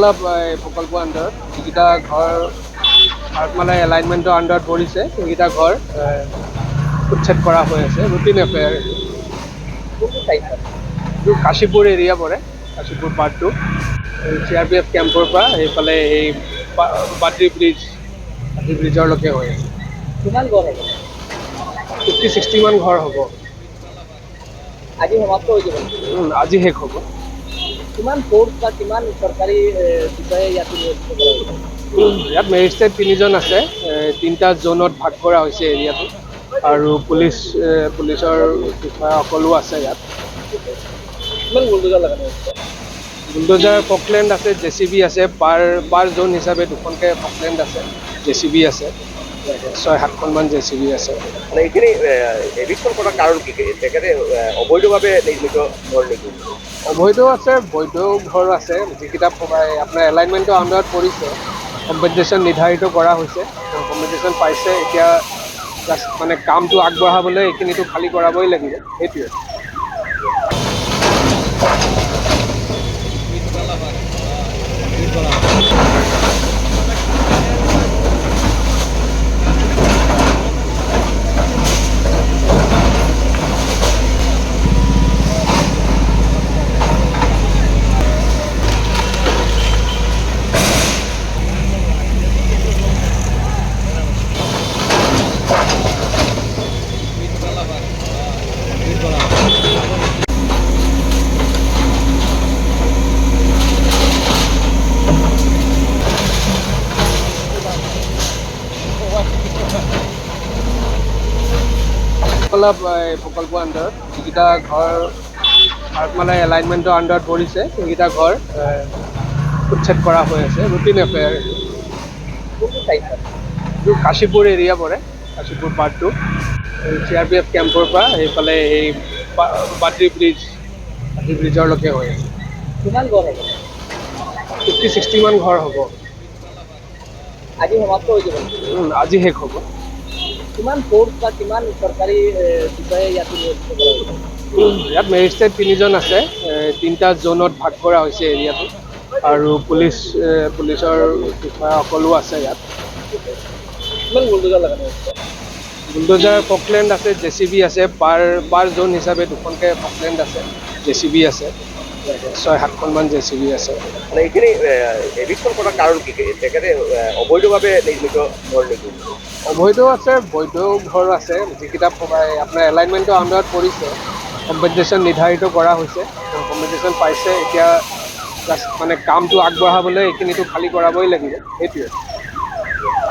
অলপ প্ৰকল্প আণ্ডাৰত যিকেইটা ঘৰ ভাৰতমালা এলাইনমেণ্টৰ আণ্ডাৰত পৰিছে সেইকেইটা ঘৰ উচ্ছেদ কৰা হৈ আছে। ৰুটিন এফেয়াৰ এইটো কাশীপুৰ এৰিয়া পৰে, কাশীপুৰ পাৰ্ট 2 CRPF কেম্পৰ পৰা সেইফালে এই বাদ্ৰী ব্ৰিজৰলৈকে হৈ আছে। কিমান ঘৰ হ'ব? 50-60 মান ঘৰ হ'ব। আজি সমাপ্ত হৈ যাব। আজি শেষ হ'ব। কিমান ফ'ৰ্চ বা কিমান চৰকাৰী বিষয়ে ইয়াত নিয়োজিত কৰা হৈছে? ইয়াত মেজিষ্ট্ৰেট 3জন আছে। 3টা জোনত ভাগ কৰা হৈছে এৰিয়াটো, আৰু পুলিচৰ বিষয়াসকলো আছে ইয়াত। কিমান বুলডোজাৰ লগানো হৈছে? বুলডোজাৰ ফকলেণ্ড আছে, JCB আছে। পাৰ জোন হিচাপে 2খনকৈ ফকলেণ্ড আছে, JCB আছে, 6-7খনমান JCB আছে। মানে এইখিনি এভিকশ্যন কৰাৰ কাৰণ কি? তেখেতে অবৈধভাৱে নিৰ্মিত ঘৰ নেকি? অবৈধ আছে, বৈধ ঘৰ আছে। যিকেইটা আপোনাৰ এলাইনমেণ্টৰ আণ্ডাৰত পৰিছে, কম্পেনচেশ্যন নিৰ্ধাৰিত কৰা হৈছে, কম্পেনচেশ্যন পাইছে। এতিয়া জাষ্ট মানে কামটো আগবঢ়াবলৈ এইখিনিতো খালী কৰাবই লাগিব, সেইটোৱে। অলপ প্ৰকল্প আণ্ডাৰত যিকেইটা ঘৰ ভাৰতমালা এলাইনমেণ্টৰ আণ্ডাৰত পৰিছে সেইকেইটা ঘৰ উচ্ছেদ কৰা হৈ আছে। ৰুটিন এফেয়াৰ এইটো কাশীপুৰ এৰিয়া পৰে, কাশীপুৰ পাৰ্ট 2 CRPF কেম্পৰ পৰা সেইফালে এই বাদ্ৰী ব্ৰিজৰলৈকে হৈ আছে। কিমান ঘৰ হ'ব? 50-60 মান ঘৰ হ'ব। আজি সমাপ্ত হৈ যাব। আজি শেষ হ'ব। কিমান ফ'ৰ্চ বা কিমান চৰকাৰী বিষয়ে ইয়াত নিয়োজিত কৰা হৈছে? ইয়াত মেজিষ্ট্ৰেট 3জন আছে। 3টা জোনত ভাগ কৰা হৈছে এৰিয়াটো, আৰু পুলিচৰ বিষয়াসকলো আছে ইয়াত। কিমান বুলডোজাৰ লগানো হৈছে? বুলডোজাৰ ফকলেণ্ড আছে, JCB আছে। পাৰ জোন হিচাপে 2খনকৈ ফকলেণ্ড আছে, JCB আছে, 6-7খনমান JCB আছে। মানে এইখিনি এভিকশ্যন কৰাৰ কাৰণ কি? তেখেতে অবৈধভাৱে নিৰ্মিত ঘৰ নেকি? অবৈধ আছে, বৈধ ঘৰ আছে। যিকেইটা আপোনাৰ এলাইনমেণ্টৰ আণ্ডাৰত পৰিছে, কম্পেনচেশ্যন নিৰ্ধাৰিত কৰা হৈছে, কম্পেনচেশ্যন পাইছে। এতিয়া জাষ্ট মানে কামটো আগবঢ়াবলৈ এইখিনিতো খালী কৰাবই লাগিব, সেইটোৱে।